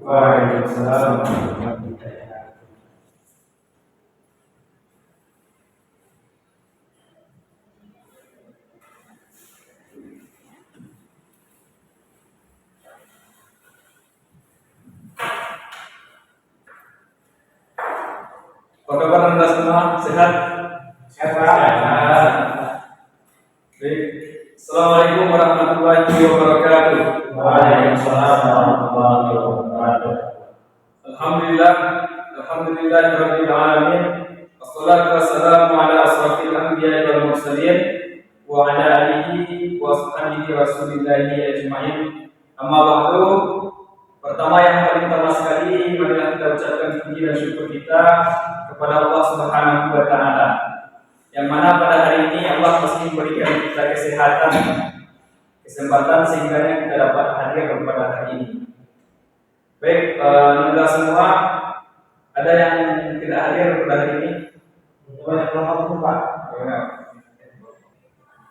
Waalaikumsalam warahmatullahi wabarakatuh. Apa kabar Anda semua? Sehat? Sehat. Baik. Assalamualaikum warahmatullahi wabarakatuh. Waalaikumsalam warahmatullahi wabarakatuh. Alhamdulillahirabbil alamin. Wassalatu wassalamu ala asrofil anbiya'i wal mursalin wa ala alihi wa sahbihi rasulillahi ajma'in. Amma ba'du. Pertama yang paling utama sekali marilah kita ucapkan puji dan syukur kita kepada Allah Subhanahu wa taala. Yang mana pada hari ini Allah masih memberikan kita kesempatan sehingga kita dapat hadir pada hari ini. Baik, anda semua ada yang tidak hadir pada hari ini? Banyak banget Pak.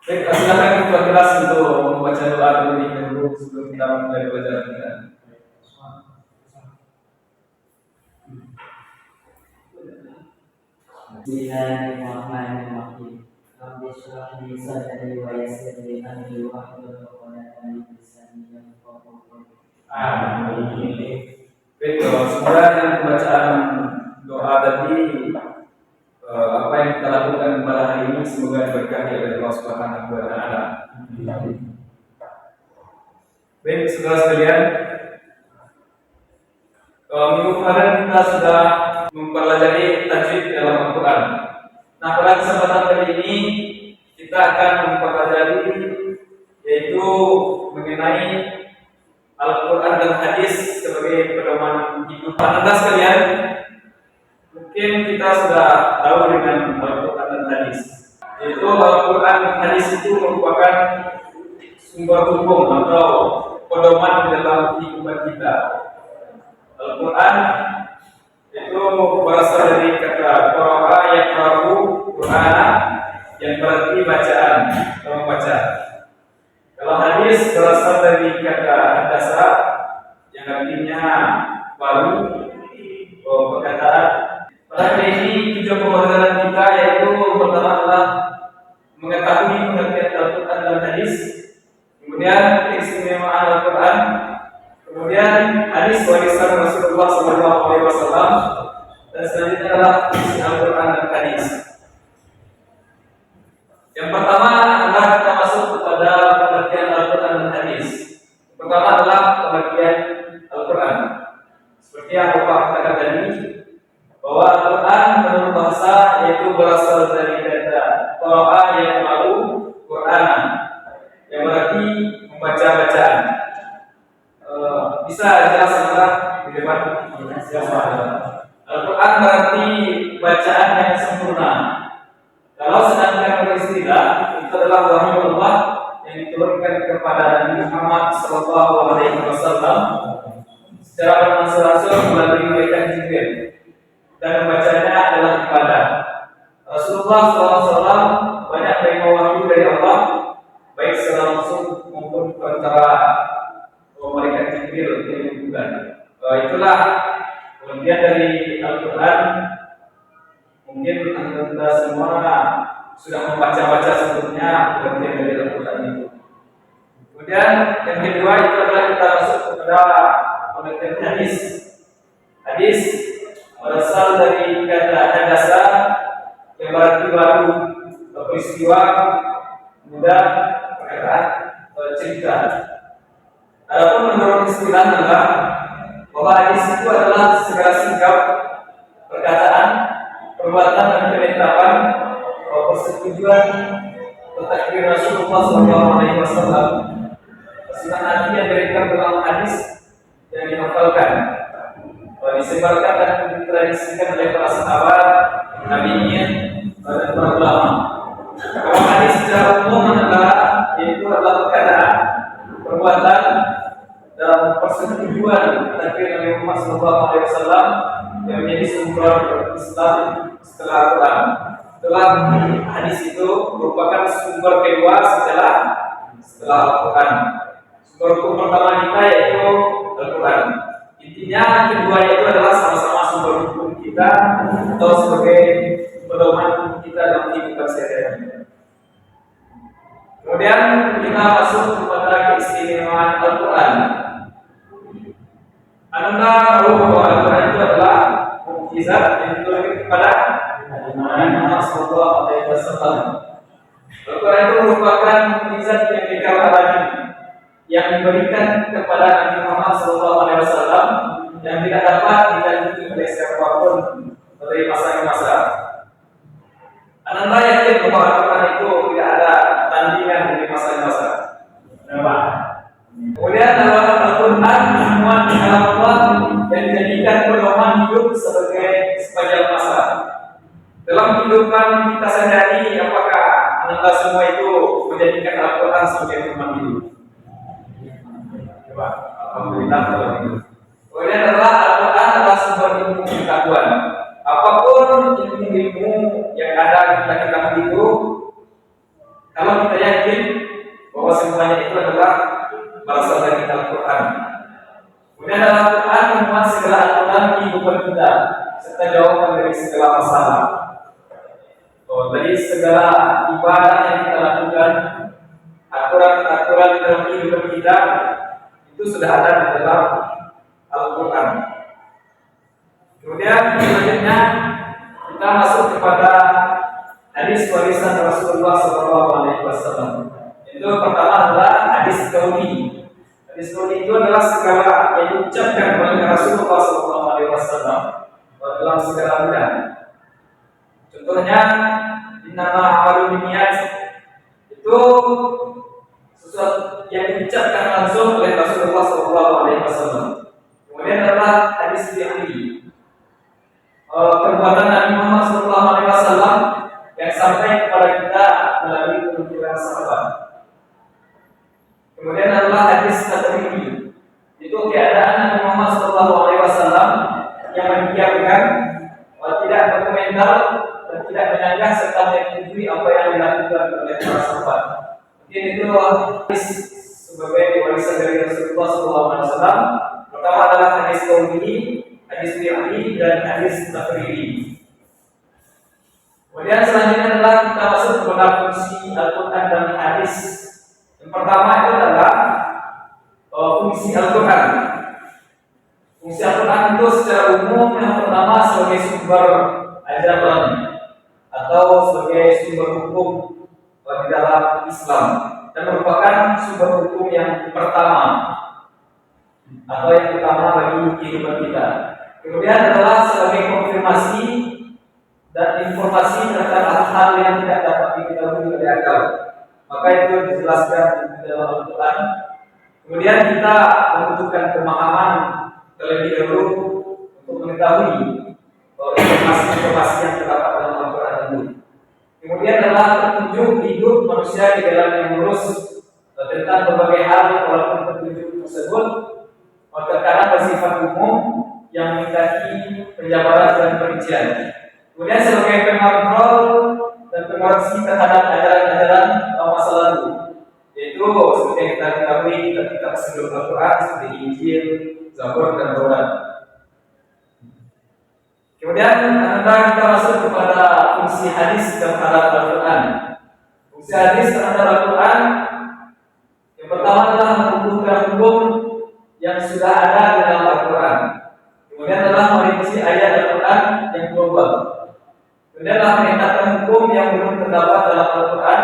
Baik, silakan kita kelas untuk membaca doa terlebih dahulu sebelum kita mulai pelajaran kita. Bismillahirrahmanirrahim. Rabbi shrah li sadri wa yassir li amri wahlul 'uqdatam min lisani yafqahu qawli. Amin. Baik, semoga dengan pembacaan doa tadi apa yang kita lakukan pada hari ini semoga berkahi oleh Allah Subhanahu wa taala. Baik, saudara sekalian, minggu kemarin kita sudah mempelajari tajwid dalam Al-Quran. Nah, pada kesempatan kali ini kita akan mempelajari yaitu mengenai Al-Quran dan hadis sebagai pedoman hidup. Anda sekalian, mungkin kita sudah tahu dengan Al-Quran dan hadis. Yaitu Al-Quran dan hadis itu merupakan sumber hukum atau pedoman di dalam kehidupan kita. Al-Quran itu berasal dari kata qara'a yaqra'u Qur'ana yang berarti bacaan atau membaca. Kalau hadis berasal dari kata hadasa yang artinya baru perkataan. Pada hari ini tujuan pembelajaran kita yaitu pertama adalah mengetahui pengertian Al-Quran dan hadis, kemudian keistimewaan Al-Quran, kemudian hadis warisan Rasulullah SAW, dan selanjutnya adalah isi Al-Quran dan hadis. Yang pertama adalah kita masuk kepada pengertian Al-Quran dan hadis. Yang pertama adalah pengertian Al-Quran. Seperti yang Bapak katakan tadi, bahwa Al-Quran menurut bahasa yaitu berasal dari kata qara'a yaqra'u Qur'ana yang berarti membaca bacaan. Bisa jelas di depan? Al-Quran berarti bacaan yang sempurna. Kalau sedangkan beristilah itu adalah wahyu Allah yang diturunkan kepada Nabi Muhammad SAW secara langsung melalui malaikat Jibril, dan membacanya adalah ibadah. Rasulullah SAW banyak menerima wahyu dari Allah, baik secara langsung maupun antara malaikat Jibril yang bukan. Itulah kemudian dari Al-Quran. Mungkin anda semua sudah membaca-baca sebelumnya pengertian dari Al-Quran itu. Kemudian yang kedua itu adalah kita masuk kepada pengertian hadis. Hadis berasal dari kata hadasa yang berarti baru, peristiwa, mudah, perkataan, cerita. Adapun menurut istilah adalah bahwa hadis itu adalah segala sikap, perkataan, perbuatan dan penetapan persetujuan takdir Rasulullah SAW, pesan hati yang direkam dalam hadis yang dihafalkan, disebarkan dan ditradisikan oleh para sahabat, tabi'in, dan para ulama. Kalau hadis secara umum adalah yaitu adalah perkataan, perbuatan dan persetujuan takdir Nabi Muhammad SAW yang menjadi sumber Islam setelah Al-Quran. Setelah hadis itu merupakan sumber kedua setelah Al-Quran. Sumber hukum pertama kita yaitu Al-Quran. Intinya keduanya itu adalah sama-sama sumber hukum kita atau sebagai pedoman kita dalam kehidupan sehari-hari. Kemudian kita masuk kepada keistimewaan Al-Quran. Anda tahu bahwa Al-Quran itu adalah mukjizat yang diturunkan kepada Nabi Muhammad SAW. Al-Quran itu merupakan mukjizat yang dikabarkan yang diberikan kepada Nabi Muhammad SAW yang tidak dapat dilanjuti oleh siapapun dari masa ke masa. Anda yakin bahwa Al-Quran itu tidak ada tandingan dari masa ke masa? Kenapa? Kemudian Al-Quran semua kalam Allah yang dijadikan pedoman hidup sepanjang masa. Dalam kehidupan kita sehari-hari, apakah Anda semua itu menjadikan Al-Quran sebagai pedoman hidup? Coba, alhamdulillah kalau itu. Kemudian Al-Quran adalah sumber ilmu pengetahuan. Apapun ilmu yang ada kita ketahui itu, kalau kita yakin bahwa semuanya itu adalah berasal dari Al-Quran. Kemudian Al-Quran memuat segala aturan kehidupan kita serta jawaban dari segala masalah. Dari segala ibadah yang kita lakukan, aturan-aturan dalam kehidupan kita itu sudah ada di dalam Al-Quran. Kemudian selanjutnya kita masuk kepada hadis warisan Rasulullah SAW. Itu pertama adalah hadis kauni. Hadis kauni itu adalah segala yang diucapkan oleh Rasulullah SAW dalam segala bidang. Contohnya, innama a'malu binniyat itu sesuatu yang diucapkan langsung oleh Rasulullah SAW. Kemudian adalah hadis fi'li. Perbuatan Nabi Muhammad SAW yang sampai kepada kita melalui penuturan sahabat. Kemudian adalah hadis takriri. Itu keadaan Nabi Muhammad SAW yang mendiamkan, tidak berkomentar dan tidak menyanggah serta menyetujui apa yang dilakukan oleh para sahabat. Mungkin itu hadis sebagai warisan dari Rasulullah SAW. Pertama adalah hadis kauni, hadis fi'li dan hadis takriri. Kemudian selanjutnya adalah kita masuk kepada fungsi Al-Quran dan hadis. Yang pertama itu adalah fungsi Al-Quran. Fungsi Al-Quran itu secara umum yang pertama sebagai sumber ajaran atau sebagai sumber hukum di dalam Islam dan merupakan sumber hukum yang pertama atau yang utama bagi kehidupan kita. Kemudian adalah sebagai konfirmasi dan informasi tentang hal-hal yang tidak dapat diketahui oleh akal. Maka itu dijelaskan di dalam Al-Quran. Kemudian kita membutuhkan pemahaman terlebih dahulu untuk mengetahui informasi-informasi yang terdapat dalam Al-Quran itu. Kemudian adalah petunjuk hidup manusia di jalan yang lurus tentang berbagai hal, walaupun petunjuk tersebut terkadang bersifat umum yang menghendaki penjabaran dan perincian. Kemudian sebagai pengontrol dan pengoreksi terhadap ajaran-ajaran masa lalu, yaitu seperti yang kita ketahui kitab sebelum Al-Quran seperti Injil, Zabur dan Taurat. Kemudian kita masuk kepada fungsi hadis terhadap Al-Quran. Fungsi hadis terhadap Al-Quran yang pertama adalah mengukuhkan hukum yang sudah ada di dalam Al-Quran. Kemudian adalah merinci ayat Al-Quran yang global. Kemudian adalah menetapkan hukum yang belum terdapat dalam Al-Quran.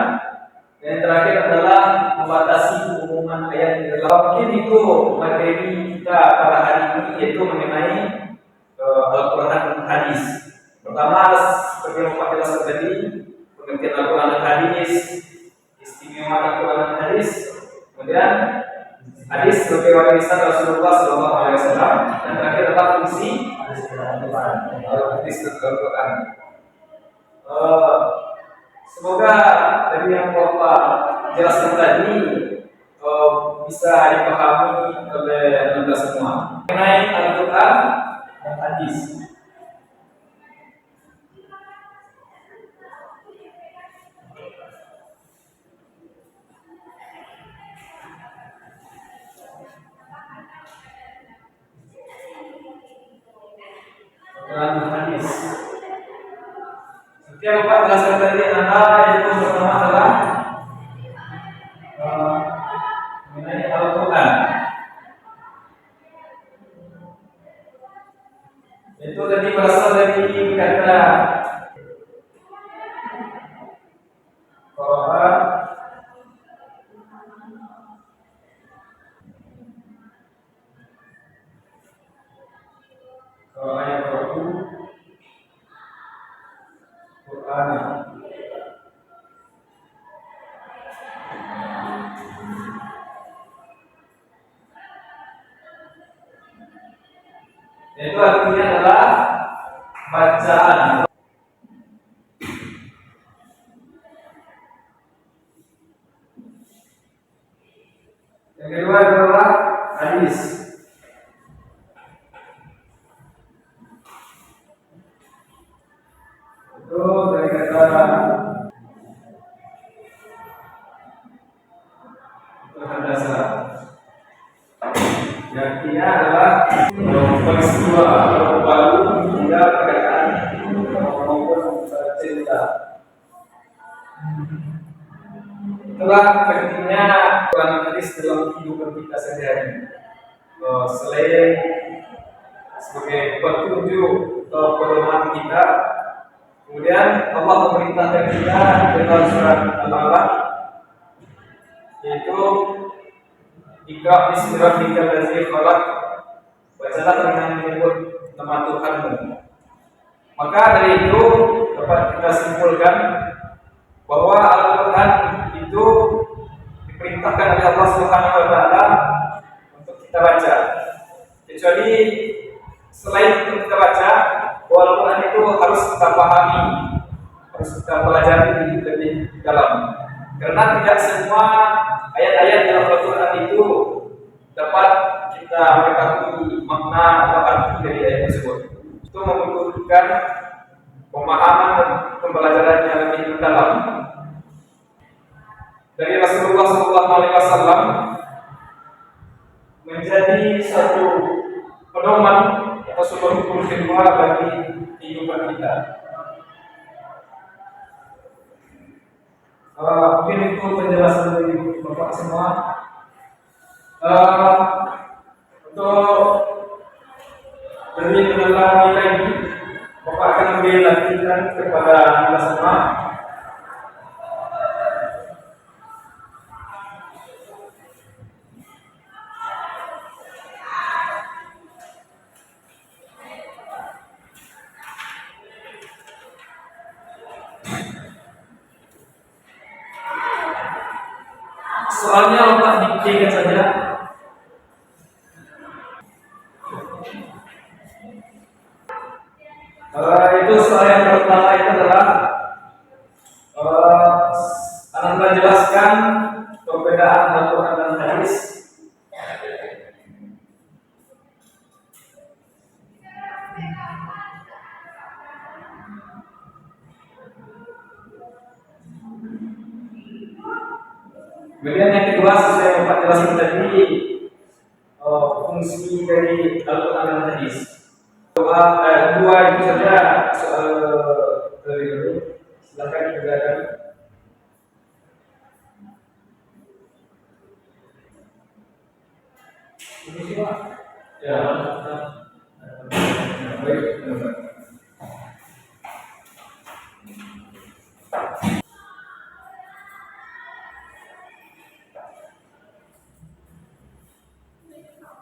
Dan yang terakhir adalah membatasi keumuman ayat di dalam. Mungkin itu materi kita pada hari ini, yaitu mengenai Al-Quran dan hadis. Pertama, seperti yang Pak jelaskan tadi, pengertian Al-Quran dan hadis, istimewa Al-Quran dan hadis. Kemudian hadis sebagai warisan Rasulullah SAW, dan terakhir adalah fungsi hadis Al-Quran. Semoga dari yang Bapak jelaskan tadi bisa dipahami oleh Anda semua mengenai Al-Quran dan hadis. dan hadis. Setiap Bapak jelaskan tadi yaitu pertama adalah mengenai Al-Quran. Itu tadi berasal dari kata Qara'a, Qara'a yaqra'u Qur'an. Itu artinya adalah bacaan. Yang kedua adalah hadis. Itu dari kata itu hadasa. Yang ketiga adalah peristiwa atau baru hingga perkataan maupun cerita. Itulah pentingnya Quran hadis dalam kehidupan kita sehari-hari. Selain sebagai petunjuk atau pedoman kita, kemudian Allah memerintahkan kita dalam surat Al-Alaq, yaitu Iqra' bismi rabbikal ladzi khalaq, bacalah dengan menyebut nama Tuhanmu. Maka dari itu dapat kita simpulkan bahwa Al-Quran itu diperintahkan oleh Allah Subhanahu wa Ta'ala untuk kita baca. Kecuali selain untuk kita baca, bahwa Al-Quran itu harus kita pahami, harus kita pelajari lebih dalam. Karena tidak semua ayat-ayat dalam Al-Quran itu dapat kita mengetahui makna atau arti dari ayat tersebut. Itu membutuhkan pemahaman dan pembelajaran yang lebih mendalam. Dari Rasulullah SAW menjadi satu pedoman atau sebuah hukum kedua bagi kehidupan kita. Mungkin itu penjelasan dari Bapak semua. Untuk lebih mendalami lagi, Bapak akan memberi latihan kepada kita semua. Soalnya Bapak diktikan saja. Itu soal yang pertama itu adalah akan menjelaskan perbedaan Al-Quran dan hadis. Kemudian yang kedua, sesuai yang Bapak jelaskan tadi, fungsi dari Al-Quran dan hadis. Dua itu saja soal dari dulu. Silakan dikerjakan. Ya. Baik.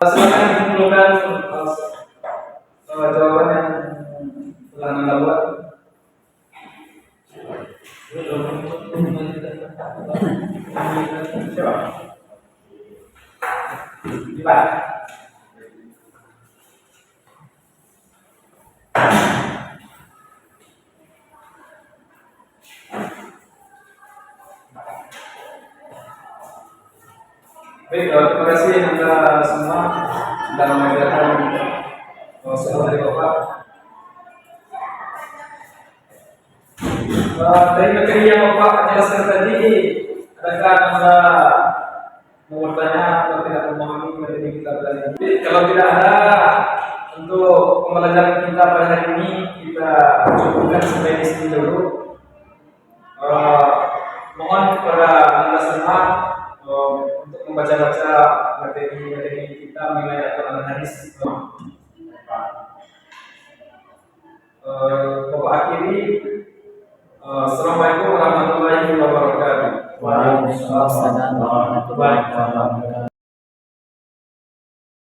Silakan dikumpulkan jawaban yang telah Anda buat. Baik. Terima kasih Anda semua sudah mengerjakan soal dari Bapak. Dari materi yang Bapak jelaskan tadi, adakah Anda mau bertanya atau tidak memahami materi kita tadi? Kalau tidak ada, untuk pembelajaran kita pada hari ini kita cukupkan sampai di sini dulu. Mohon kepada anda semua untuk membaca-baca materi kita mengenai Al-Quran dan hadis. Bapak akhiri. Assalamualaikum warahmatullahi wabarakatuh. Waalaikumsalam warahmatullahi wabarakatuh.